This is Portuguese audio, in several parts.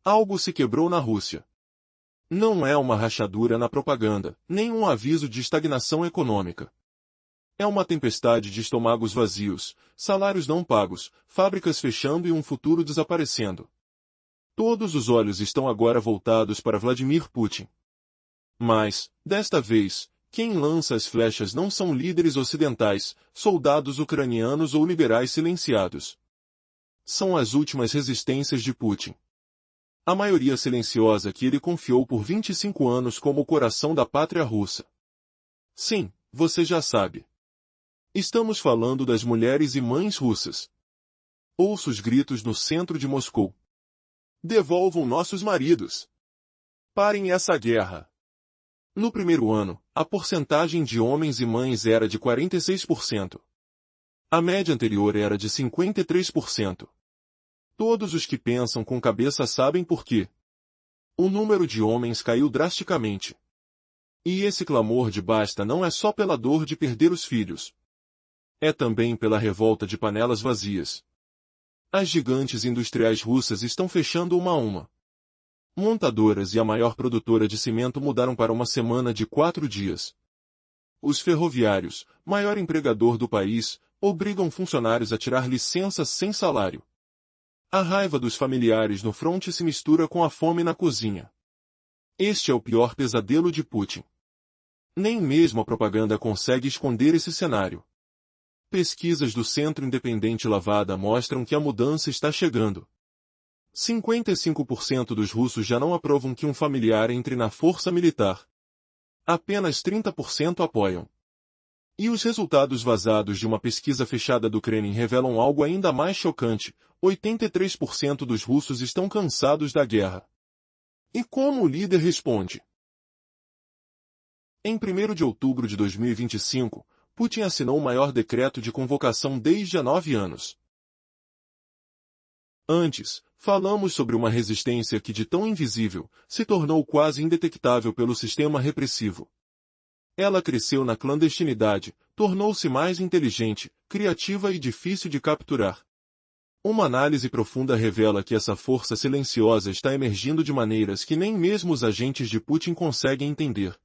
Algo se quebrou na Rússia. Não é uma rachadura na propaganda, nem um aviso de estagnação econômica. É uma tempestade de estômagos vazios, salários não pagos, fábricas fechando e um futuro desaparecendo. Todos os olhos estão agora voltados para Vladimir Putin. Mas, desta vez, quem lança as flechas não são líderes ocidentais, soldados ucranianos ou liberais silenciados. São as últimas resistências de Putin. A maioria silenciosa que ele confiou por 25 anos como o coração da pátria russa. Sim, você já sabe. Estamos falando das mulheres e mães russas. Ouço os gritos no centro de Moscou. Devolvam nossos maridos. Parem essa guerra. No primeiro ano, a porcentagem de homens e mães era de 46%. A média anterior era de 53%. Todos os que pensam com cabeça sabem por quê. O número de homens caiu drasticamente. E esse clamor de basta não é só pela dor de perder os filhos. É também pela revolta de panelas vazias. As gigantes industriais russas estão fechando uma a uma. Montadoras e a maior produtora de cimento mudaram para uma semana de 4 dias. Os ferroviários, maior empregador do país, obrigam funcionários a tirar licença sem salário. A raiva dos familiares no fronte se mistura com a fome na cozinha. Este é o pior pesadelo de Putin. Nem mesmo a propaganda consegue esconder esse cenário. Pesquisas do Centro Independente Lavada mostram que a mudança está chegando. 55% dos russos já não aprovam que um familiar entre na força militar. Apenas 30% apoiam. E os resultados vazados de uma pesquisa fechada do Kremlin revelam algo ainda mais chocante: 83% dos russos estão cansados da guerra. E como o líder responde? Em 1º de outubro de 2025, Putin assinou o maior decreto de convocação desde há 9 anos. Antes, falamos sobre uma resistência que de tão invisível, se tornou quase indetectável pelo sistema repressivo. Ela cresceu na clandestinidade, tornou-se mais inteligente, criativa e difícil de capturar. Uma análise profunda revela que essa força silenciosa está emergindo de maneiras que nem mesmo os agentes de Putin conseguem entender.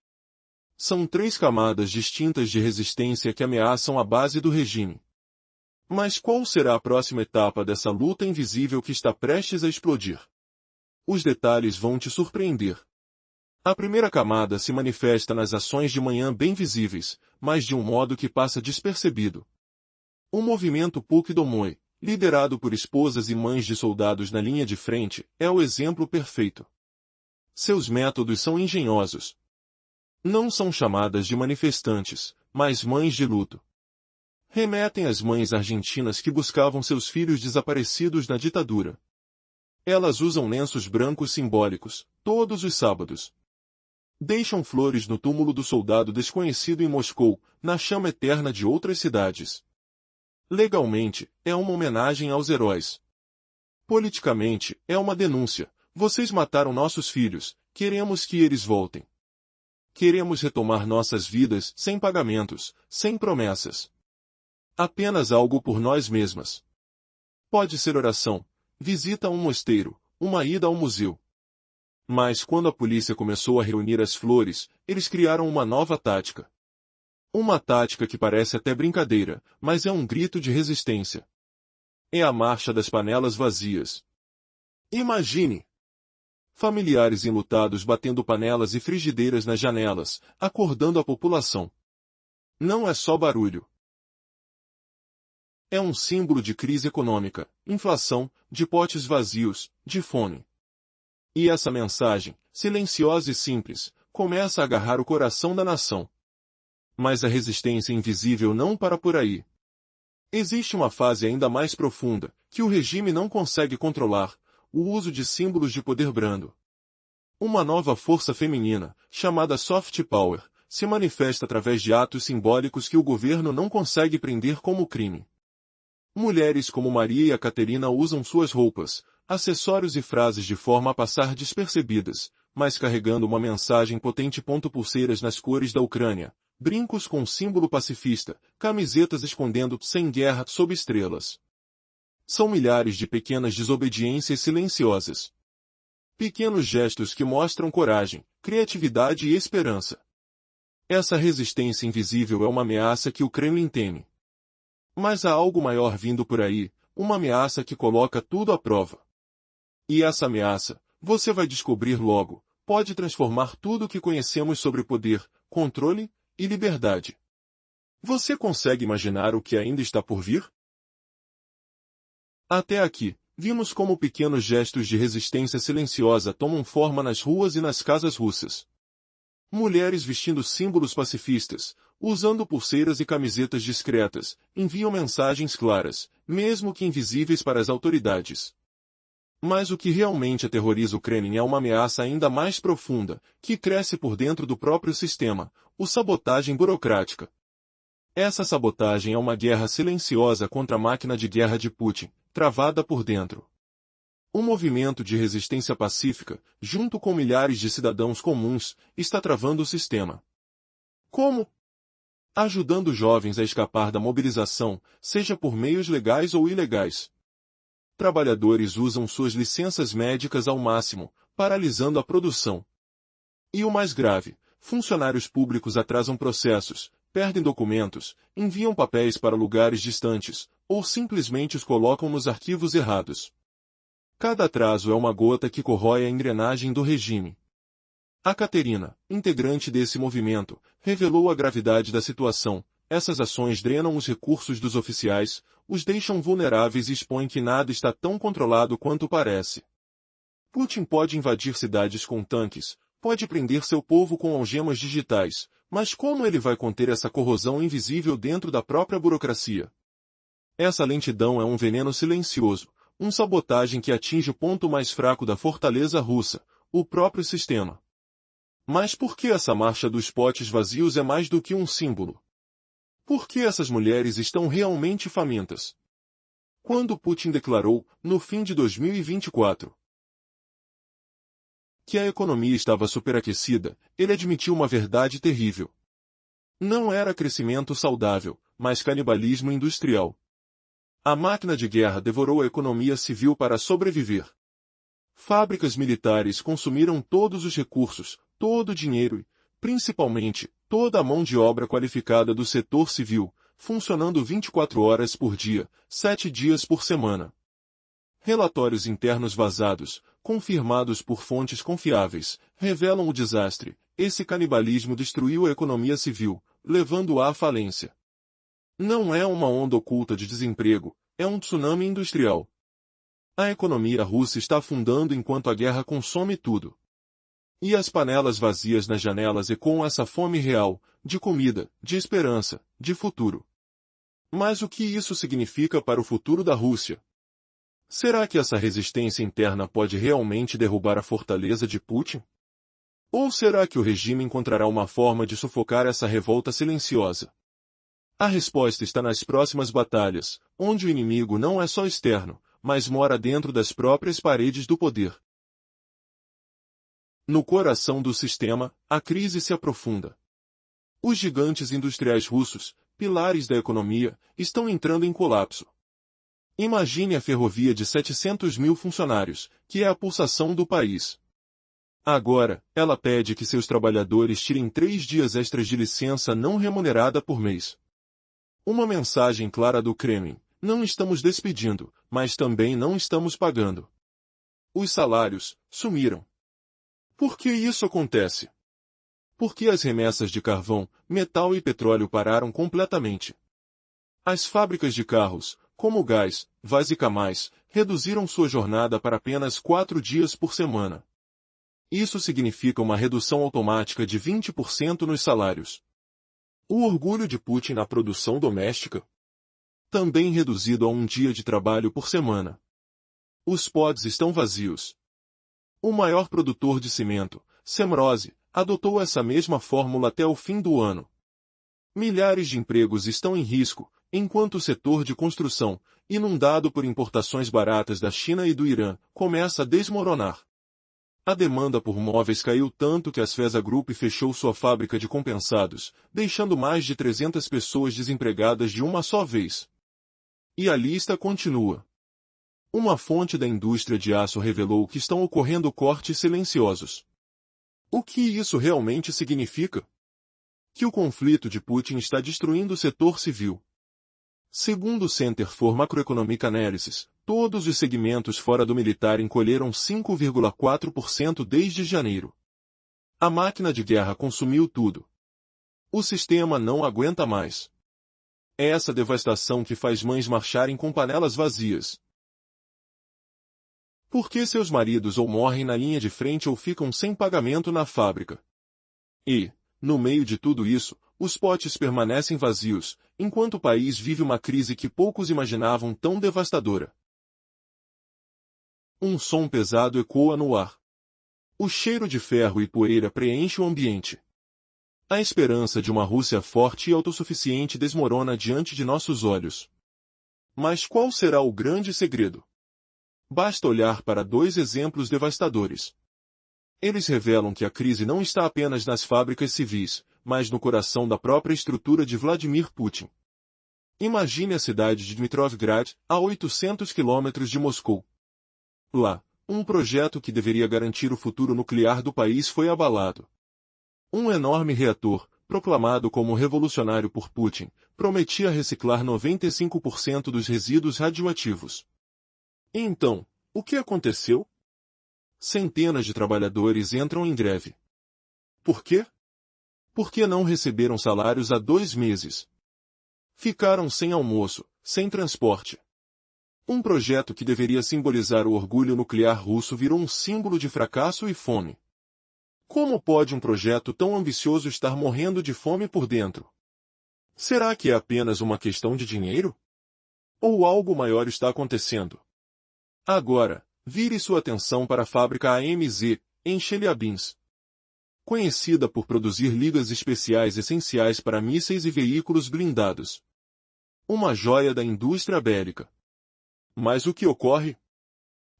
São 3 camadas distintas de resistência que ameaçam a base do regime. Mas qual será a próxima etapa dessa luta invisível que está prestes a explodir? Os detalhes vão te surpreender. A primeira camada se manifesta nas ações de manhã bem visíveis, mas de um modo que passa despercebido. O movimento Puk Domoi, liderado por esposas e mães de soldados na linha de frente, é o exemplo perfeito. Seus métodos são engenhosos. Não são chamadas de manifestantes, mas mães de luto. Remetem às mães argentinas que buscavam seus filhos desaparecidos na ditadura. Elas usam lenços brancos simbólicos, todos os sábados. Deixam flores no túmulo do soldado desconhecido em Moscou, na chama eterna de outras cidades. Legalmente, é uma homenagem aos heróis. Politicamente, é uma denúncia: vocês mataram nossos filhos, queremos que eles voltem. Queremos retomar nossas vidas sem pagamentos, sem promessas. Apenas algo por nós mesmas. Pode ser oração, visita a um mosteiro, uma ida ao museu. Mas quando a polícia começou a reunir as flores, eles criaram uma nova tática. Uma tática que parece até brincadeira, mas é um grito de resistência. É a marcha das panelas vazias. Imagine! Familiares enlutados batendo panelas e frigideiras nas janelas, acordando a população. Não é só barulho. É um símbolo de crise econômica, inflação, de potes vazios, de fome. E essa mensagem, silenciosa e simples, começa a agarrar o coração da nação. Mas a resistência invisível não para por aí. Existe uma fase ainda mais profunda, que o regime não consegue controlar: o uso de símbolos de poder brando. Uma nova força feminina, chamada soft power, se manifesta através de atos simbólicos que o governo não consegue prender como crime. Mulheres como Maria e a Caterina usam suas roupas, acessórios e frases de forma a passar despercebidas, mas carregando uma mensagem potente. Pulseiras nas cores da Ucrânia, brincos com símbolo pacifista, camisetas escondendo "sem guerra" sob estrelas. São milhares de pequenas desobediências silenciosas. Pequenos gestos que mostram coragem, criatividade e esperança. Essa resistência invisível é uma ameaça que o Kremlin teme. Mas há algo maior vindo por aí, uma ameaça que coloca tudo à prova. E essa ameaça, você vai descobrir logo, pode transformar tudo o que conhecemos sobre poder, controle e liberdade. Você consegue imaginar o que ainda está por vir? Até aqui, vimos como pequenos gestos de resistência silenciosa tomam forma nas ruas e nas casas russas. Mulheres vestindo símbolos pacifistas, usando pulseiras e camisetas discretas, enviam mensagens claras, mesmo que invisíveis para as autoridades. Mas o que realmente aterroriza o Kremlin é uma ameaça ainda mais profunda, que cresce por dentro do próprio sistema, a sabotagem burocrática. Essa sabotagem é uma guerra silenciosa contra a máquina de guerra de Putin, travada por dentro. Um movimento de resistência pacífica, junto com milhares de cidadãos comuns, está travando o sistema. Como? Ajudando jovens a escapar da mobilização, seja por meios legais ou ilegais. Trabalhadores usam suas licenças médicas ao máximo, paralisando a produção. E o mais grave, funcionários públicos atrasam processos, perdem documentos, enviam papéis para lugares distantes, ou simplesmente os colocam nos arquivos errados. Cada atraso é uma gota que corrói a engrenagem do regime. A Katerina, integrante desse movimento, revelou a gravidade da situação. Essas ações drenam os recursos dos oficiais, os deixam vulneráveis e expõem que nada está tão controlado quanto parece. Putin pode invadir cidades com tanques, pode prender seu povo com algemas digitais, mas como ele vai conter essa corrosão invisível dentro da própria burocracia? Essa lentidão é um veneno silencioso, uma sabotagem que atinge o ponto mais fraco da fortaleza russa, o próprio sistema. Mas por que essa marcha dos potes vazios é mais do que um símbolo? Por que essas mulheres estão realmente famintas? Quando Putin declarou, no fim de 2024, que a economia estava superaquecida, ele admitiu uma verdade terrível. Não era crescimento saudável, mas canibalismo industrial. A máquina de guerra devorou a economia civil para sobreviver. Fábricas militares consumiram todos os recursos, todo o dinheiro e, principalmente, toda a mão de obra qualificada do setor civil, funcionando 24 horas por dia, 7 dias por semana. Relatórios internos vazados, confirmados por fontes confiáveis, revelam o desastre. Esse canibalismo destruiu a economia civil, levando-a à falência. Não é uma onda oculta de desemprego, é um tsunami industrial. A economia russa está afundando enquanto a guerra consome tudo. E as panelas vazias nas janelas ecoam essa fome real, de comida, de esperança, de futuro. Mas o que isso significa para o futuro da Rússia? Será que essa resistência interna pode realmente derrubar a fortaleza de Putin? Ou será que o regime encontrará uma forma de sufocar essa revolta silenciosa? A resposta está nas próximas batalhas, onde o inimigo não é só externo, mas mora dentro das próprias paredes do poder. No coração do sistema, a crise se aprofunda. Os gigantes industriais russos, pilares da economia, estão entrando em colapso. Imagine a ferrovia de 700 mil funcionários, que é a pulsação do país. Agora, ela pede que seus trabalhadores tirem 3 dias extras de licença não remunerada por mês. Uma mensagem clara do Kremlin: não estamos despedindo, mas também não estamos pagando. Os salários sumiram. Por que isso acontece? Porque as remessas de carvão, metal e petróleo pararam completamente. As fábricas de carros, como Gás, Vaz e Kamaz, reduziram sua jornada para apenas 4 dias por semana. Isso significa uma redução automática de 20% nos salários. O orgulho de Putin na produção doméstica? Também reduzido a 1 dia de trabalho por semana. Os pods estão vazios. O maior produtor de cimento, Semrose, adotou essa mesma fórmula até o fim do ano. Milhares de empregos estão em risco, enquanto o setor de construção, inundado por importações baratas da China e do Irã, começa a desmoronar. A demanda por móveis caiu tanto que a Sfesa Group fechou sua fábrica de compensados, deixando mais de 300 pessoas desempregadas de uma só vez. E a lista continua. Uma fonte da indústria de aço revelou que estão ocorrendo cortes silenciosos. O que isso realmente significa? Que o conflito de Putin está destruindo o setor civil. Segundo o Center for Macroeconomic Analysis, todos os segmentos fora do militar encolheram 5,4% desde janeiro. A máquina de guerra consumiu tudo. O sistema não aguenta mais. É essa devastação que faz mães marcharem com panelas vazias. Porque seus maridos ou morrem na linha de frente ou ficam sem pagamento na fábrica. E, no meio de tudo isso, os potes permanecem vazios, enquanto o país vive uma crise que poucos imaginavam tão devastadora. Um som pesado ecoa no ar. O cheiro de ferro e poeira preenche o ambiente. A esperança de uma Rússia forte e autossuficiente desmorona diante de nossos olhos. Mas qual será o grande segredo? Basta olhar para dois exemplos devastadores. Eles revelam que a crise não está apenas nas fábricas civis, mas no coração da própria estrutura de Vladimir Putin. Imagine a cidade de Dmitrovgrad, a 800 quilômetros de Moscou. Lá, um projeto que deveria garantir o futuro nuclear do país foi abalado. Um enorme reator, proclamado como revolucionário por Putin, prometia reciclar 95% dos resíduos radioativos. E então, o que aconteceu? Centenas de trabalhadores entram em greve. Por quê? Porque não receberam salários há 2 meses. Ficaram sem almoço, sem transporte. Um projeto que deveria simbolizar o orgulho nuclear russo virou um símbolo de fracasso e fome. Como pode um projeto tão ambicioso estar morrendo de fome por dentro? Será que é apenas uma questão de dinheiro? Ou algo maior está acontecendo? Agora, vire sua atenção para a fábrica AMZ, em Chelyabinsk. Conhecida por produzir ligas especiais essenciais para mísseis e veículos blindados. Uma joia da indústria bélica. Mas o que ocorre?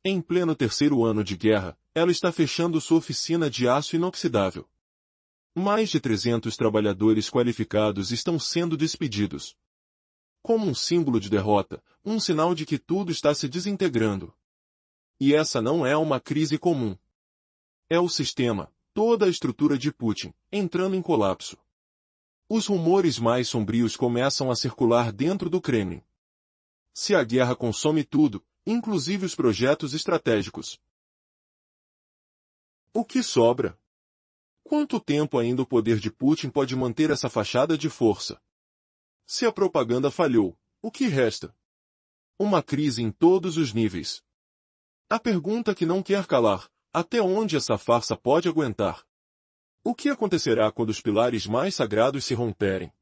Em pleno 3º ano de guerra, ela está fechando sua oficina de aço inoxidável. Mais de 300 trabalhadores qualificados estão sendo despedidos. Como um símbolo de derrota, um sinal de que tudo está se desintegrando. E essa não é uma crise comum. É o sistema, toda a estrutura de Putin, entrando em colapso. Os rumores mais sombrios começam a circular dentro do Kremlin. Se a guerra consome tudo, inclusive os projetos estratégicos, o que sobra? Quanto tempo ainda o poder de Putin pode manter essa fachada de força? Se a propaganda falhou, o que resta? Uma crise em todos os níveis. A pergunta que não quer calar: até onde essa farsa pode aguentar? O que acontecerá quando os pilares mais sagrados se romperem?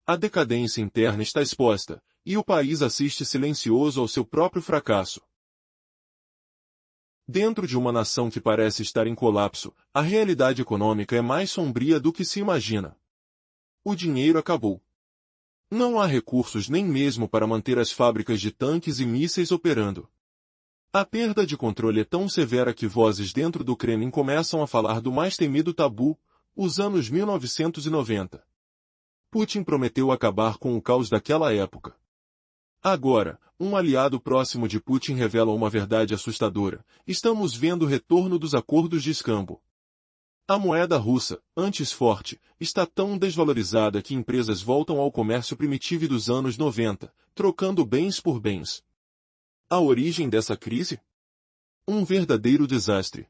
A decadência interna está exposta, e o país assiste silencioso ao seu próprio fracasso. Dentro de uma nação que parece estar em colapso, a realidade econômica é mais sombria do que se imagina. O dinheiro acabou. Não há recursos nem mesmo para manter as fábricas de tanques e mísseis operando. A perda de controle é tão severa que vozes dentro do Kremlin começam a falar do mais temido tabu, os anos 1990. Putin prometeu acabar com o caos daquela época. Agora, um aliado próximo de Putin revela uma verdade assustadora: estamos vendo o retorno dos acordos de escambo. A moeda russa, antes forte, está tão desvalorizada que empresas voltam ao comércio primitivo dos anos 90, trocando bens por bens. A origem dessa crise? Um verdadeiro desastre.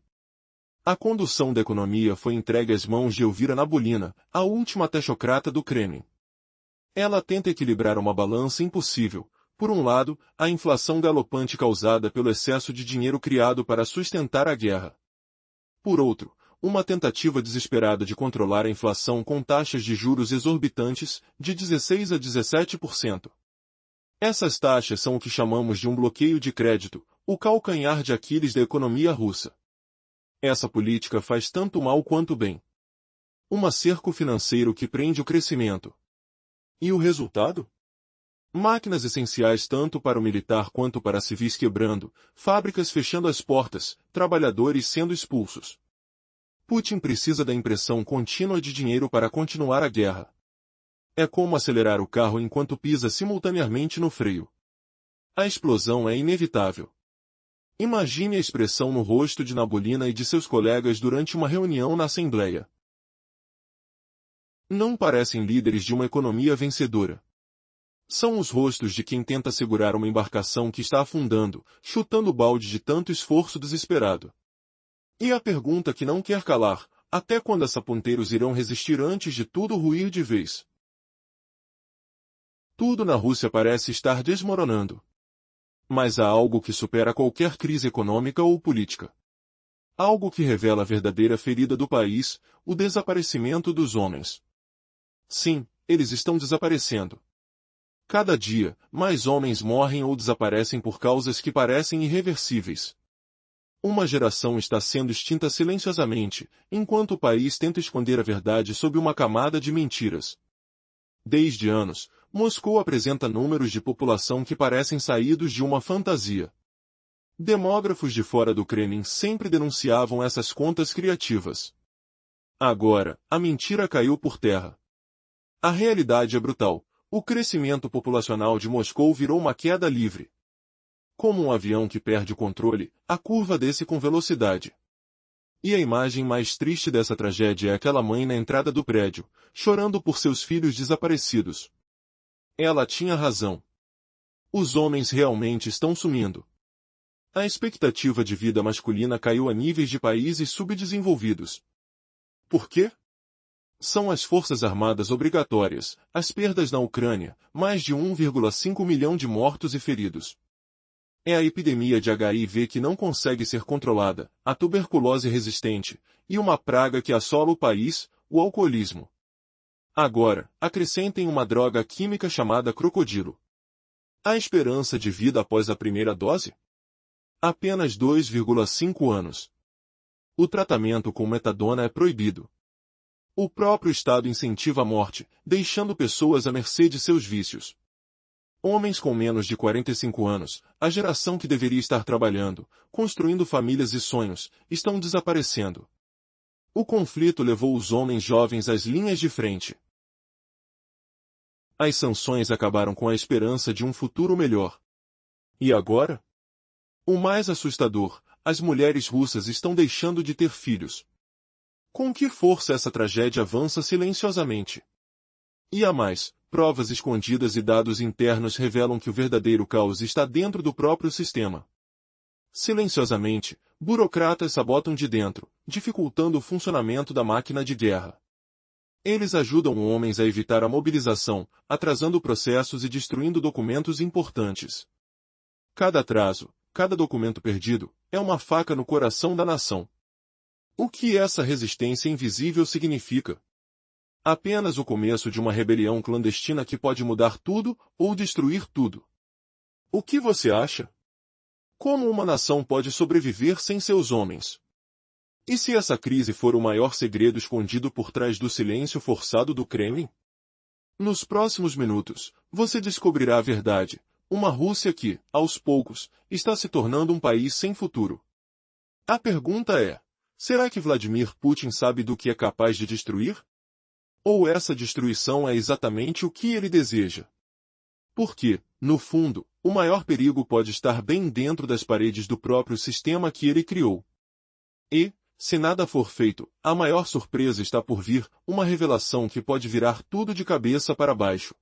A condução da economia foi entregue às mãos de Elvira Nabolina, a última technocrata do Kremlin. Ela tenta equilibrar uma balança impossível. Por um lado, a inflação galopante causada pelo excesso de dinheiro criado para sustentar a guerra. Por outro, uma tentativa desesperada de controlar a inflação com taxas de juros exorbitantes, de 16% a 17%. Essas taxas são o que chamamos de um bloqueio de crédito, o calcanhar de Aquiles da economia russa. Essa política faz tanto mal quanto bem. Um cerco financeiro que prende o crescimento. E o resultado? Máquinas essenciais tanto para o militar quanto para civis quebrando, fábricas fechando as portas, trabalhadores sendo expulsos. Putin precisa da impressão contínua de dinheiro para continuar a guerra. É como acelerar o carro enquanto pisa simultaneamente no freio. A explosão é inevitável. Imagine a expressão no rosto de Nabolina e de seus colegas durante uma reunião na Assembleia. Não parecem líderes de uma economia vencedora. São os rostos de quem tenta segurar uma embarcação que está afundando, chutando o balde de tanto esforço desesperado. E a pergunta que não quer calar: até quando os saponteiros irão resistir antes de tudo ruir de vez? Tudo na Rússia parece estar desmoronando. Mas há algo que supera qualquer crise econômica ou política. Algo que revela a verdadeira ferida do país: o desaparecimento dos homens. Sim, eles estão desaparecendo. Cada dia, mais homens morrem ou desaparecem por causas que parecem irreversíveis. Uma geração está sendo extinta silenciosamente, enquanto o país tenta esconder a verdade sob uma camada de mentiras. Desde anos, Moscou apresenta números de população que parecem saídos de uma fantasia. Demógrafos de fora do Kremlin sempre denunciavam essas contas criativas. Agora, a mentira caiu por terra. A realidade é brutal: o crescimento populacional de Moscou virou uma queda livre. Como um avião que perde o controle, a curva desce com velocidade. E a imagem mais triste dessa tragédia é aquela mãe na entrada do prédio, chorando por seus filhos desaparecidos. Ela tinha razão. Os homens realmente estão sumindo. A expectativa de vida masculina caiu a níveis de países subdesenvolvidos. Por quê? São as forças armadas obrigatórias, as perdas na Ucrânia, mais de 1,5 milhão de mortos e feridos. É a epidemia de HIV que não consegue ser controlada, a tuberculose resistente, e uma praga que assola o país: o alcoolismo. Agora, acrescentem uma droga química chamada crocodilo. A esperança de vida após a primeira dose? Apenas 2,5 anos. O tratamento com metadona é proibido. O próprio Estado incentiva a morte, deixando pessoas à mercê de seus vícios. Homens com menos de 45 anos, a geração que deveria estar trabalhando, construindo famílias e sonhos, estão desaparecendo. O conflito levou os homens jovens às linhas de frente. As sanções acabaram com a esperança de um futuro melhor. E agora? O mais assustador: as mulheres russas estão deixando de ter filhos. Com que força essa tragédia avança silenciosamente? E há mais: provas escondidas e dados internos revelam que o verdadeiro caos está dentro do próprio sistema. Silenciosamente, burocratas sabotam de dentro, dificultando o funcionamento da máquina de guerra. Eles ajudam homens a evitar a mobilização, atrasando processos e destruindo documentos importantes. Cada atraso, cada documento perdido, é uma faca no coração da nação. O que essa resistência invisível significa? Apenas o começo de uma rebelião clandestina que pode mudar tudo ou destruir tudo. O que você acha? Como uma nação pode sobreviver sem seus homens? E se essa crise for o maior segredo escondido por trás do silêncio forçado do Kremlin? Nos próximos minutos, você descobrirá a verdade: uma Rússia que, aos poucos, está se tornando um país sem futuro. A pergunta é: será que Vladimir Putin sabe do que é capaz de destruir? Ou essa destruição é exatamente o que ele deseja? Porque, no fundo, o maior perigo pode estar bem dentro das paredes do próprio sistema que ele criou. E, se nada for feito, a maior surpresa está por vir: uma revelação que pode virar tudo de cabeça para baixo.